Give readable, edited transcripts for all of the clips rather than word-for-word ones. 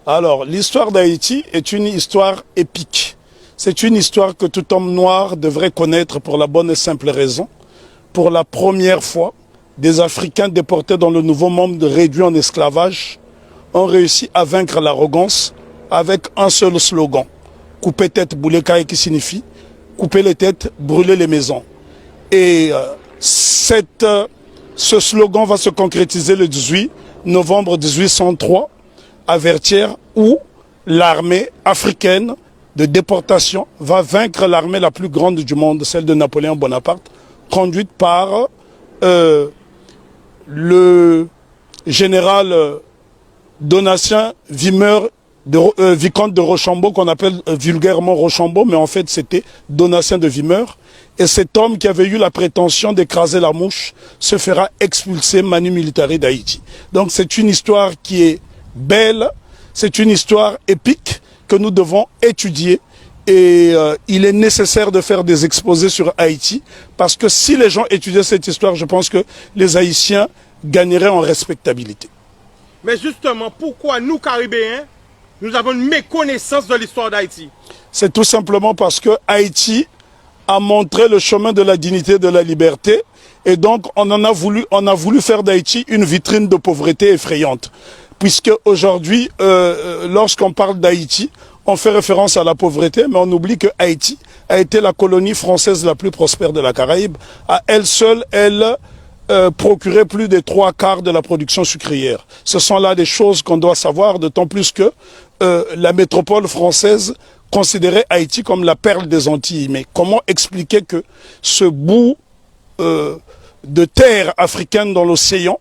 Alors, l'histoire d'Haïti est une histoire épique. C'est une histoire que tout homme noir devrait connaître pour la bonne et simple raison. Pour la première fois, des Africains déportés dans le Nouveau Monde réduits en esclavage ont réussi à vaincre l'arrogance avec un seul slogan. Couper tête, bouler caille, qui signifie couper les têtes, brûler les maisons. Et ce slogan va se concrétiser le 18 novembre 1803 à Vertières, où l'armée africaine de déportation va vaincre l'armée la plus grande du monde, celle de Napoléon Bonaparte, conduite par le général Donatien Vicomte de Rochambeau, qu'on appelle vulgairement Rochambeau, mais en fait c'était Donatien de Vimeur. Et cet homme qui avait eu la prétention d'écraser la mouche se fera expulser manu militari d'Haïti. Donc c'est une histoire qui est belle, c'est une histoire épique que nous devons étudier. Et il est nécessaire de faire des exposés sur Haïti, parce que si les gens étudiaient cette histoire, je pense que les Haïtiens gagneraient en respectabilité. Mais justement, pourquoi nous, Caribéens, nous avons une méconnaissance de l'histoire d'Haïti? C'est tout simplement parce que Haïti a montré le chemin de la dignité et de la liberté, et donc on a voulu faire d'Haïti une vitrine de pauvreté effrayante. Puisque aujourd'hui, lorsqu'on parle d'Haïti, on fait référence à la pauvreté, mais on oublie que Haïti a été la colonie française la plus prospère de la Caraïbe. À elle seule, elle procurait plus des 3/4 de la production sucrière. Ce sont là des choses qu'on doit savoir, d'autant plus que la métropole française considérait Haïti comme la perle des Antilles. Mais comment expliquer que ce bout de terre africaine dans l'océan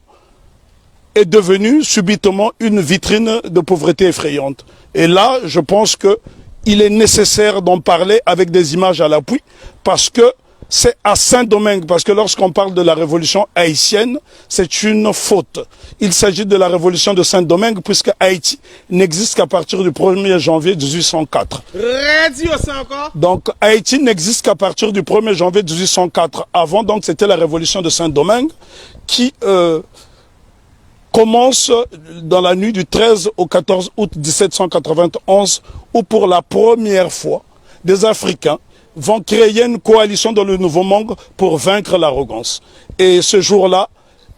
est devenu subitement une vitrine de pauvreté effrayante? Et là, je pense qu'il est nécessaire d'en parler avec des images à l'appui, parce que c'est à Saint-Domingue, parce que lorsqu'on parle de la révolution haïtienne, c'est une faute. Il s'agit de la révolution de Saint-Domingue, puisque Haïti n'existe qu'à partir du 1er janvier 1804. Donc Haïti n'existe qu'à partir du 1er janvier 1804. Avant, donc, c'était la révolution de Saint-Domingue qui commence dans la nuit du 13 au 14 août 1791, où pour la première fois, des Africains vont créer une coalition dans le Nouveau Monde pour vaincre l'arrogance. Et ce jour-là,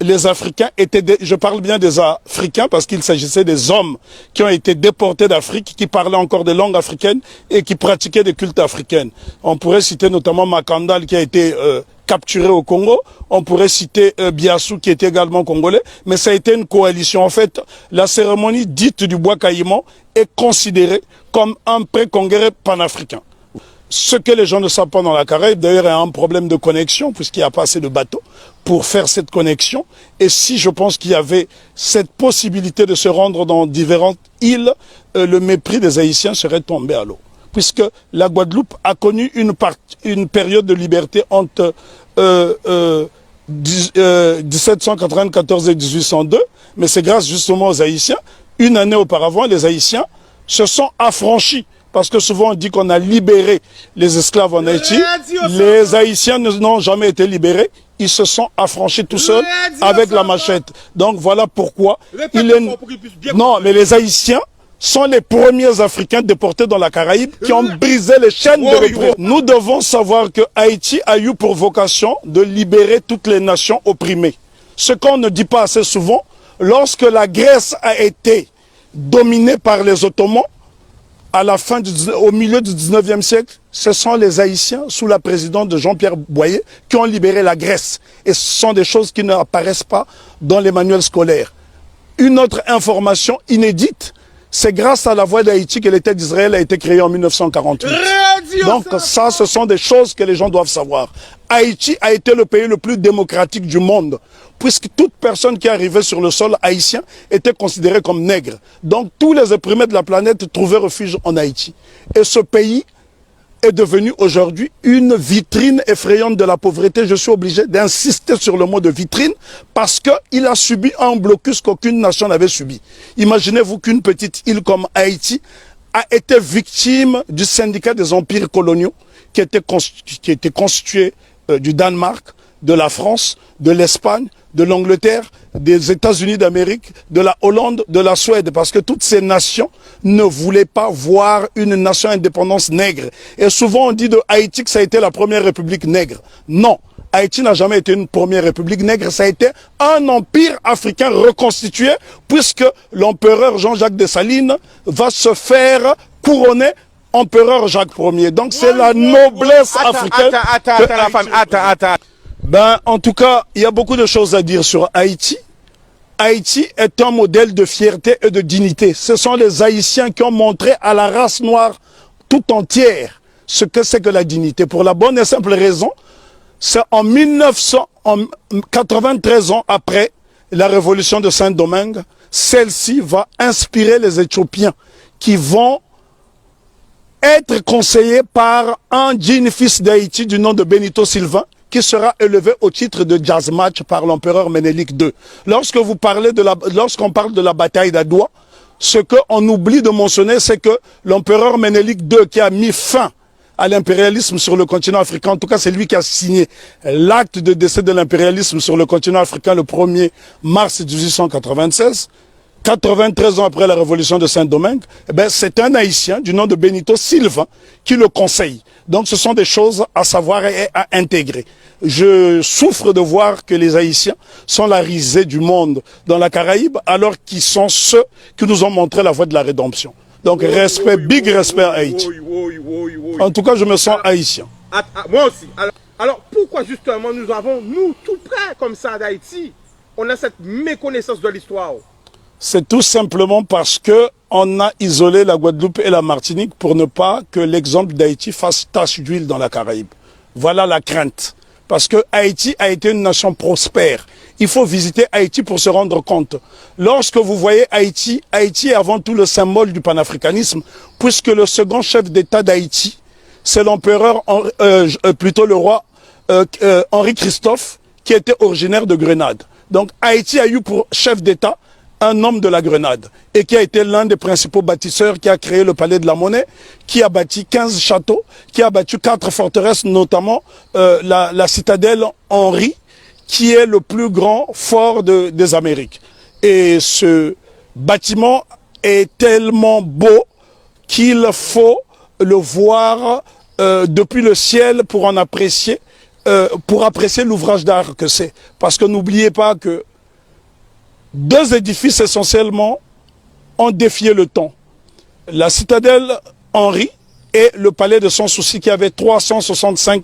les Africains étaient, je parle bien des Africains parce qu'il s'agissait des hommes qui ont été déportés d'Afrique, qui parlaient encore des langues africaines et qui pratiquaient des cultes africains. On pourrait citer notamment Makandal qui a été capturé au Congo. On pourrait citer Biassou qui était également congolais, mais ça a été une coalition. En fait, la cérémonie dite du bois caïman est considérée comme un pré-congrès panafricain. Ce que les gens ne savent pas dans la Caraïbe, d'ailleurs, il y a un problème de connexion, puisqu'il n'y a pas assez de bateaux pour faire cette connexion. Et si je pense qu'il y avait cette possibilité de se rendre dans différentes îles, le mépris des Haïtiens serait tombé à l'eau. Puisque la Guadeloupe a connu une période de liberté entre 1794 et 1802, mais c'est grâce justement aux Haïtiens. Une année auparavant, les Haïtiens se sont affranchis. Parce que souvent on dit qu'on a libéré les esclaves en Haïti. Les Haïtiens n'ont jamais été libérés. Ils se sont affranchis tout seuls avec la machette. Donc voilà pourquoi Non, mais les Haïtiens sont les premiers Africains déportés dans la Caraïbe qui ont brisé les chaînes de l'oppression. Nous devons savoir que Haïti a eu pour vocation de libérer toutes les nations opprimées. Ce qu'on ne dit pas assez souvent, lorsque la Grèce a été dominée par les Ottomans, au milieu du 19e siècle, ce sont les Haïtiens, sous la présidence de Jean-Pierre Boyer, qui ont libéré la Grèce. Et ce sont des choses qui n'apparaissent pas dans les manuels scolaires. Une autre information inédite, c'est grâce à la voix d'Haïti que l'État d'Israël a été créé en 1948. Donc ça, ce sont des choses que les gens doivent savoir. Haïti a été le pays le plus démocratique du monde, puisque toute personne qui arrivait sur le sol haïtien était considérée comme nègre. Donc tous les opprimés de la planète trouvaient refuge en Haïti. Et ce pays est devenu aujourd'hui une vitrine effrayante de la pauvreté. Je suis obligé d'insister sur le mot de vitrine parce qu'il a subi un blocus qu'aucune nation n'avait subi. Imaginez-vous qu'une petite île comme Haïti a été victime du syndicat des empires coloniaux qui était constitué du Danemark, de la France, de l'Espagne, de l'Angleterre, des États-Unis d'Amérique, de la Hollande, de la Suède, parce que toutes ces nations ne voulaient pas voir une nation indépendance nègre. Et souvent on dit de Haïti que ça a été la première république nègre. Non, Haïti n'a jamais été une première république nègre, ça a été un empire africain reconstitué, puisque l'empereur Jean-Jacques Dessalines va se faire couronner empereur Jacques Ier. Donc c'est la noblesse africaine. Attends. Ben, en tout cas, il y a beaucoup de choses à dire sur Haïti. Haïti est un modèle de fierté et de dignité. Ce sont les Haïtiens qui ont montré à la race noire tout entière ce que c'est que la dignité. Pour la bonne et simple raison, c'est en 93 ans après la révolution de Saint-Domingue, celle-ci va inspirer les Éthiopiens qui vont être conseillés par un digne fils d'Haïti du nom de Benito Sylvain, qui sera élevé au titre de jazz match par l'empereur Ménélique II. Lorsqu'on parle de la bataille d'Adwa, ce qu'on oublie de mentionner, c'est que l'empereur Ménélique II, qui a mis fin à l'impérialisme sur le continent africain, en tout cas c'est lui qui a signé l'acte de décès de l'impérialisme sur le continent africain le 1er mars 1896, 93 ans après la révolution de Saint-Domingue, eh c'est un Haïtien du nom de Benito Sylvain qui le conseille. Donc ce sont des choses à savoir et à intégrer. Je souffre de voir que les Haïtiens sont la risée du monde dans la Caraïbe, alors qu'ils sont ceux qui nous ont montré la voie de la rédemption. Donc big respect à Haïti. En tout cas, je me sens haïtien. Moi aussi. Alors pourquoi justement nous tout près comme ça d'Haïti, on a cette méconnaissance de l'histoire? C'est tout simplement parce que on a isolé la Guadeloupe et la Martinique pour ne pas que l'exemple d'Haïti fasse tache d'huile dans la Caraïbe. Voilà la crainte. Parce que Haïti a été une nation prospère. Il faut visiter Haïti pour se rendre compte. Lorsque vous voyez Haïti, Haïti est avant tout le symbole du panafricanisme, puisque le second chef d'État d'Haïti, c'est l'empereur, plutôt le roi Henri Christophe, qui était originaire de Grenade. Donc Haïti a eu pour chef d'État un homme de la Grenade et qui a été l'un des principaux bâtisseurs, qui a créé le Palais de la Monnaie, qui a bâti 15 châteaux, qui a bâti 4 forteresses, notamment la citadelle Henri, qui est le plus grand fort des Amériques. Et ce bâtiment est tellement beau qu'il faut le voir depuis le ciel pour en apprécier, l'ouvrage d'art que c'est. Parce que n'oubliez pas que deux édifices essentiellement ont défié le temps. La citadelle Henri et le palais de Sans Souci, qui avait 365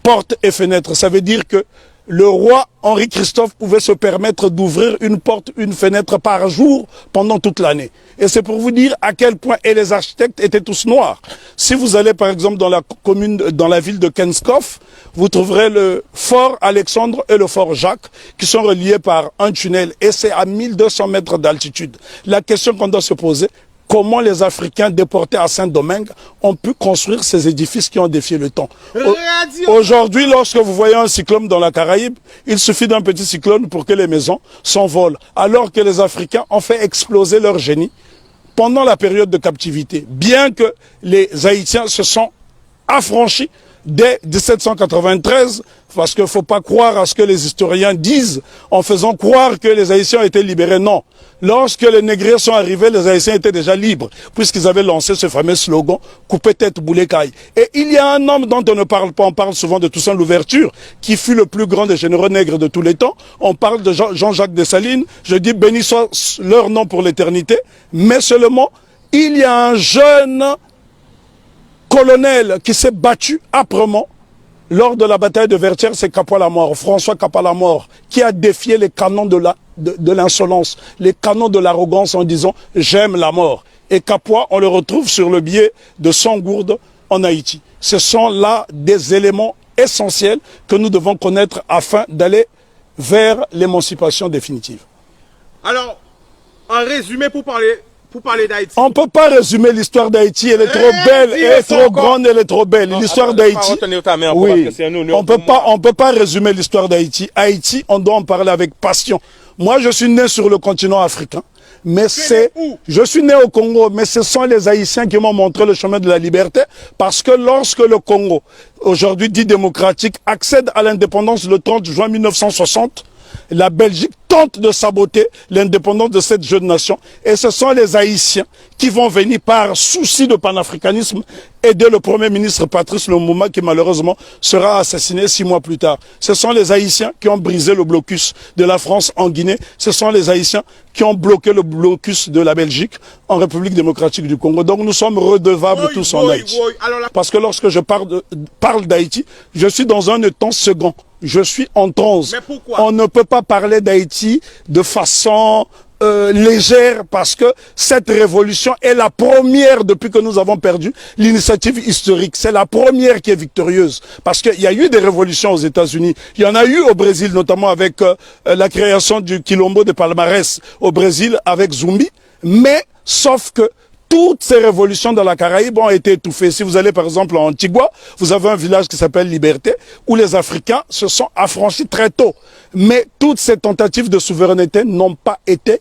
portes et fenêtres. Ça veut dire que le roi Henri Christophe pouvait se permettre d'ouvrir une porte, une fenêtre par jour pendant toute l'année. Et c'est pour vous dire à quel point, et les architectes étaient tous noirs. Si vous allez par exemple dans la ville de Kenskoff, vous trouverez le fort Alexandre et le fort Jacques qui sont reliés par un tunnel, et c'est à 1200 mètres d'altitude. La question qu'on doit se poser: comment les Africains déportés à Saint-Domingue ont pu construire ces édifices qui ont défié le temps? Aujourd'hui, lorsque vous voyez un cyclone dans la Caraïbe, il suffit d'un petit cyclone pour que les maisons s'envolent. Alors que les Africains ont fait exploser leur génie pendant la période de captivité. Bien que les Haïtiens se sont affranchis dès 1793, parce qu'il ne faut pas croire à ce que les historiens disent en faisant croire que les Haïtiens ont été libérés. Non. Lorsque les négriers sont arrivés, les Haïtiens étaient déjà libres, puisqu'ils avaient lancé ce fameux slogan « Coupez tête, boulet caille ». Et il y a un homme dont on ne parle pas, on parle souvent de Toussaint Louverture, qui fut le plus grand des généraux nègres de tous les temps. On parle de Jean-Jacques Dessalines, je dis béni soit leur nom pour l'éternité, mais seulement il y a un jeune colonel qui s'est battu âprement lors de la bataille de Vertières, c'est Capois-la-Mort, François Capois-la-Mort, qui a défié les canons de l'insolence, les canons de l'arrogance en disant « j'aime la mort ». Et Capois, on le retrouve sur le billet de Sangourde en Haïti. Ce sont là des éléments essentiels que nous devons connaître afin d'aller vers l'émancipation définitive. Alors, en résumé, pour parler d'Haïti. On ne peut pas résumer l'histoire d'Haïti, elle est trop belle, elle est trop grande, elle est trop belle. L'histoire d'Haïti, oui, on ne peut pas résumer l'histoire d'Haïti. Haïti, on doit en parler avec passion. Moi, je suis né sur le continent africain, mais je suis né au Congo, mais ce sont les Haïtiens qui m'ont montré le chemin de la liberté, parce que lorsque le Congo, aujourd'hui dit démocratique, accède à l'indépendance le 30 juin 1960, la Belgique tentent de saboter l'indépendance de cette jeune nation. Et ce sont les Haïtiens qui vont venir par souci de panafricanisme aider le Premier ministre Patrice Lumumba qui malheureusement sera assassiné 6 mois plus tard. Ce sont les Haïtiens qui ont brisé le blocus de la France en Guinée. Ce sont les Haïtiens qui ont bloqué le blocus de la Belgique en République démocratique du Congo. Donc nous sommes redevables tous en Haïti. Parce que lorsque je parle d'Haïti, je suis dans un temps second. Je suis en transe. Mais pourquoi? On ne peut pas parler d'Haïti de façon légère parce que cette révolution est la première depuis que nous avons perdu l'initiative historique. C'est la première qui est victorieuse parce qu'il y a eu des révolutions aux États-Unis. Il y en a eu au Brésil, notamment avec la création du Quilombo de Palmarès au Brésil avec Zumbi. Mais sauf que toutes ces révolutions dans la Caraïbe ont été étouffées. Si vous allez par exemple en Antigua, vous avez un village qui s'appelle Liberté, où les Africains se sont affranchis très tôt. Mais toutes ces tentatives de souveraineté n'ont pas été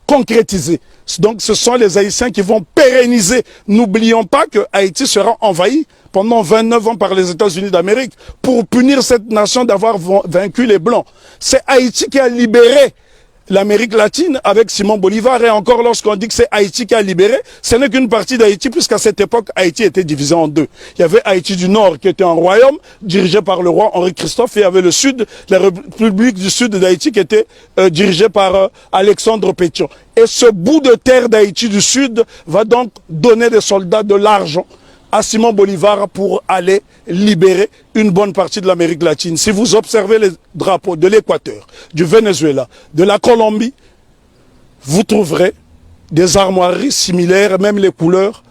concrétisées. Donc ce sont les Haïtiens qui vont pérenniser. N'oublions pas que Haïti sera envahi pendant 29 ans par les États-Unis d'Amérique pour punir cette nation d'avoir vaincu les Blancs. C'est Haïti qui a libéré l'Amérique latine avec Simon Bolivar. Et encore lorsqu'on dit que c'est Haïti qui a libéré, ce n'est qu'une partie d'Haïti puisqu'à cette époque, Haïti était divisé en deux. Il y avait Haïti du Nord qui était un royaume dirigé par le roi Henri Christophe et il y avait le Sud, la République du Sud d'Haïti qui était dirigée par Alexandre Pétion. Et ce bout de terre d'Haïti du Sud va donc donner des soldats de l'argent à Simon Bolivar pour aller libérer une bonne partie de l'Amérique latine. Si vous observez les drapeaux de l'Équateur, du Venezuela, de la Colombie, vous trouverez des armoiries similaires, même les couleurs,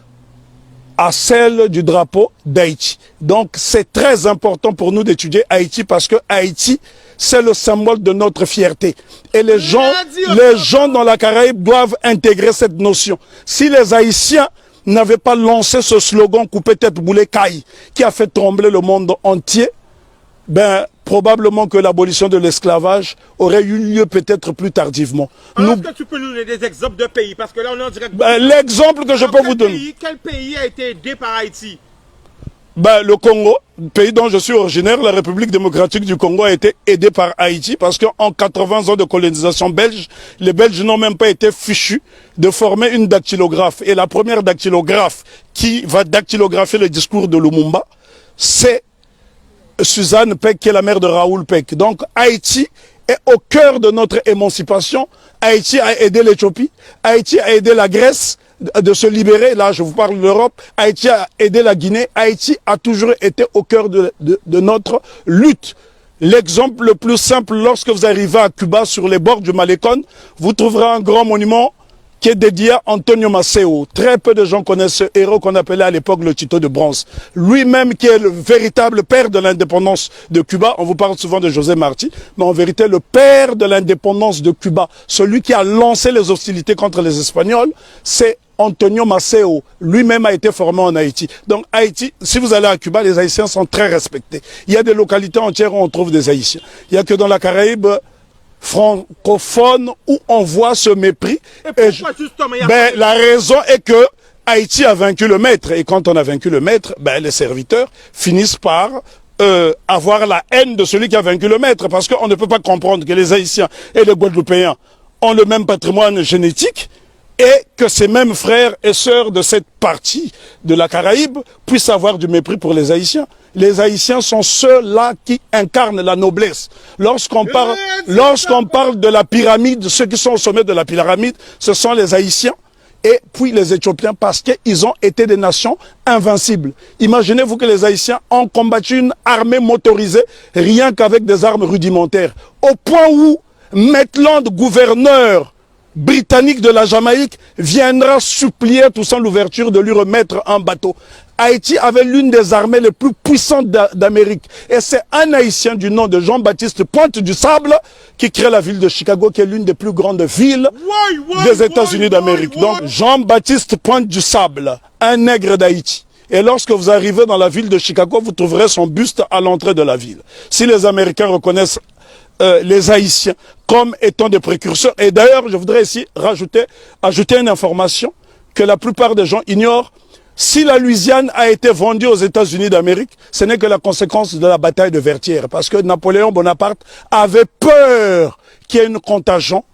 à celles du drapeau d'Haïti. Donc c'est très important pour nous d'étudier Haïti parce que Haïti, c'est le symbole de notre fierté. Et les gens dans la Caraïbe doivent intégrer cette notion. Si les Haïtiens n'avait pas lancé ce slogan coupé tête boulet caille qui a fait trembler le monde entier, ben probablement que l'abolition de l'esclavage aurait eu lieu peut-être plus tardivement. Est-ce que tu peux nous donner des exemples de pays? Parce que là on est en direct. L'exemple que je peux vous donner. Quel pays a été aidé par Haïti? Le Congo, pays dont je suis originaire, la République démocratique du Congo a été aidée par Haïti parce qu'en 80 ans de colonisation belge, les Belges n'ont même pas été fichus de former une dactylographe. Et la première dactylographe qui va dactylographier le discours de Lumumba, c'est Suzanne Peck, qui est la mère de Raoul Peck. Donc Haïti est au cœur de notre émancipation. Haïti a aidé l'Éthiopie, Haïti a aidé la Grèce de se libérer. Là, je vous parle de l'Europe. Haïti a aidé la Guinée. Haïti a toujours été au cœur de notre lutte. L'exemple le plus simple, lorsque vous arrivez à Cuba, sur les bords du Malecón, vous trouverez un grand monument qui est dédié à Antonio Maceo. Très peu de gens connaissent ce héros qu'on appelait à l'époque le Tito de bronze. Lui-même qui est le véritable père de l'indépendance de Cuba. On vous parle souvent de José Marti, mais en vérité le père de l'indépendance de Cuba, celui qui a lancé les hostilités contre les Espagnols, c'est Antonio Maceo. Lui-même a été formé en Haïti. Donc Haïti, si vous allez à Cuba, les Haïtiens sont très respectés. Il y a des localités entières où on trouve des Haïtiens. Il n'y a que dans la Caraïbe francophone où on voit ce mépris. Et pourquoi justement la raison est que Haïti a vaincu le maître. Et quand on a vaincu le maître, les serviteurs finissent par avoir la haine de celui qui a vaincu le maître. Parce qu'on ne peut pas comprendre que les Haïtiens et les Guadeloupéens ont le même patrimoine génétique et que ces mêmes frères et sœurs de cette partie de la Caraïbe puissent avoir du mépris pour les Haïtiens. Les Haïtiens sont ceux-là qui incarnent la noblesse. Lorsqu'on parle de la pyramide, ceux qui sont au sommet de la pyramide, ce sont les Haïtiens et puis les Éthiopiens parce qu'ils ont été des nations invincibles. Imaginez-vous que les Haïtiens ont combattu une armée motorisée rien qu'avec des armes rudimentaires. Au point où Maitland, gouverneur britannique de la Jamaïque, viendra supplier tout sans l'ouverture de lui remettre un bateau. Haïti avait l'une des armées les plus puissantes d'Amérique. Et c'est un Haïtien du nom de Jean-Baptiste Pointe du Sable qui crée la ville de Chicago, qui est l'une des plus grandes villes des États-Unis d'Amérique. Donc Jean-Baptiste Pointe du Sable, un nègre d'Haïti. Et lorsque vous arrivez dans la ville de Chicago, vous trouverez son buste à l'entrée de la ville. Si les Américains reconnaissent les Haïtiens comme étant des précurseurs. Et d'ailleurs, je voudrais ici ajouter une information que la plupart des gens ignorent. Si la Louisiane a été vendue aux États-Unis d'Amérique, ce n'est que la conséquence de la bataille de Vertières. Parce que Napoléon Bonaparte avait peur qu'il y ait une contagion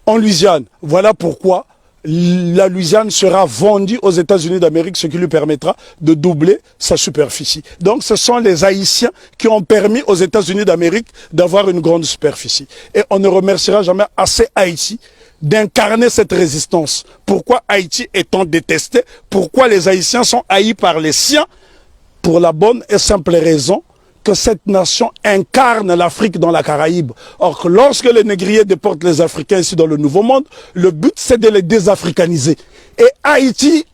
en Louisiane. Voilà pourquoi la Louisiane sera vendue aux États-Unis d'Amérique, ce qui lui permettra de doubler sa superficie. Donc ce sont les Haïtiens qui ont permis aux États-Unis d'Amérique d'avoir une grande superficie. Et on ne remerciera jamais assez Haïti d'incarner cette résistance. Pourquoi Haïti étant détesté? Pourquoi les Haïtiens sont haïs par les siens? Pour la bonne et simple raison que cette nation incarne l'Afrique dans la Caraïbe. Or, lorsque les négriers déportent les Africains ici dans le Nouveau Monde, le but c'est de les désafricaniser. Et Haïti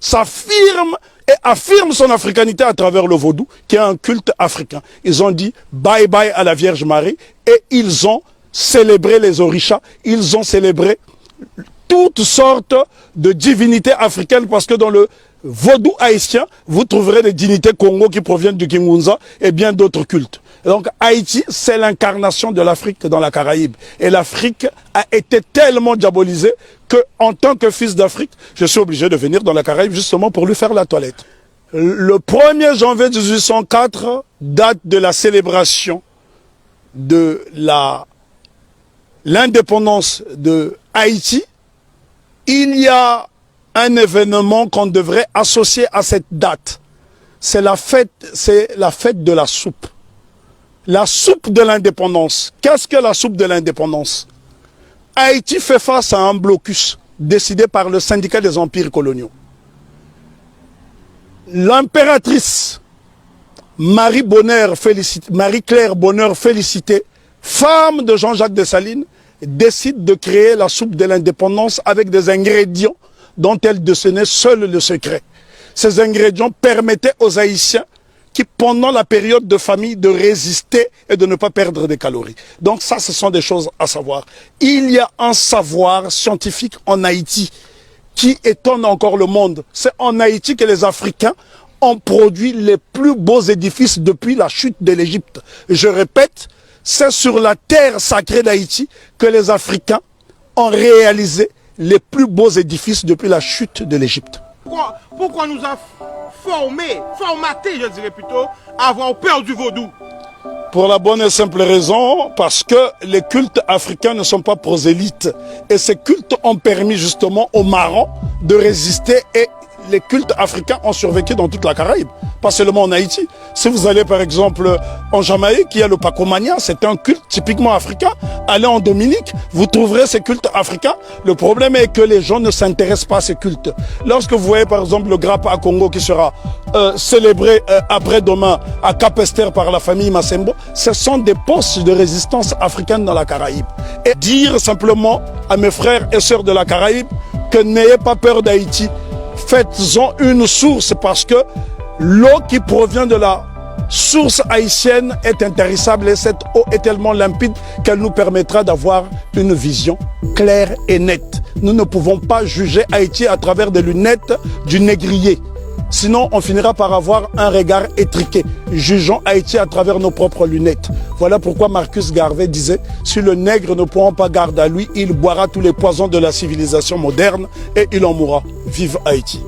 s'affirme et affirme son africanité à travers le vaudou, qui est un culte africain. Ils ont dit bye bye à la Vierge Marie et ils ont célébré les orishas, ils ont célébré toutes sortes de divinités africaines parce que dans le vaudou haïtien, vous trouverez des divinités Congo qui proviennent du Kingunza et bien d'autres cultes. Et donc Haïti, c'est l'incarnation de l'Afrique dans la Caraïbe. Et l'Afrique a été tellement diabolisée que, en tant que fils d'Afrique, je suis obligé de venir dans la Caraïbe justement pour lui faire la toilette. Le 1er janvier 1804, date de la célébration de l'indépendance de Haïti, il y a un événement qu'on devrait associer à cette date. C'est la fête de la soupe. La soupe de l'indépendance. Qu'est-ce que la soupe de l'indépendance? Haïti fait face à un blocus décidé par le syndicat des empires coloniaux. L'impératrice Marie-Claire Bonheur Félicité, femme de Jean-Jacques Dessalines, décide de créer la soupe de l'indépendance avec des ingrédients dont elle détenait seul le secret. Ces ingrédients permettaient aux Haïtiens qui, pendant la période de famine, de résister et de ne pas perdre des calories. Donc ça, ce sont des choses à savoir. Il y a un savoir scientifique en Haïti qui étonne encore le monde. C'est en Haïti que les Africains ont produit les plus beaux édifices depuis la chute de l'Égypte. Je répète, c'est sur la terre sacrée d'Haïti que les Africains ont réalisé les plus beaux édifices depuis la chute de l'Égypte. Pourquoi nous a formaté, je dirais plutôt, à avoir peur du vaudou? Pour la bonne et simple raison, parce que les cultes africains ne sont pas prosélytes. Et ces cultes ont permis justement aux marrons de résister et les cultes africains ont survécu dans toute la Caraïbe, pas seulement en Haïti. Si vous allez par exemple en Jamaïque, il y a le Pacomania, c'est un culte typiquement africain. Allez en Dominique, vous trouverez ces cultes africains. Le problème est que les gens ne s'intéressent pas à ces cultes. Lorsque vous voyez par exemple le Grappa à Congo qui sera célébré après-demain à Cap-Esther par la famille Massembo, ce sont des postes de résistance africaine dans la Caraïbe. Et dire simplement à mes frères et sœurs de la Caraïbe que n'ayez pas peur d'Haïti. Faites-en une source parce que l'eau qui provient de la source haïtienne est intarissable et cette eau est tellement limpide qu'elle nous permettra d'avoir une vision claire et nette. Nous ne pouvons pas juger Haïti à travers des lunettes du négrier. Sinon, on finira par avoir un regard étriqué. Jugeons Haïti à travers nos propres lunettes. Voilà pourquoi Marcus Garvey disait « Si le nègre ne prend pas garde à lui, il boira tous les poisons de la civilisation moderne et il en mourra. Vive Haïti !»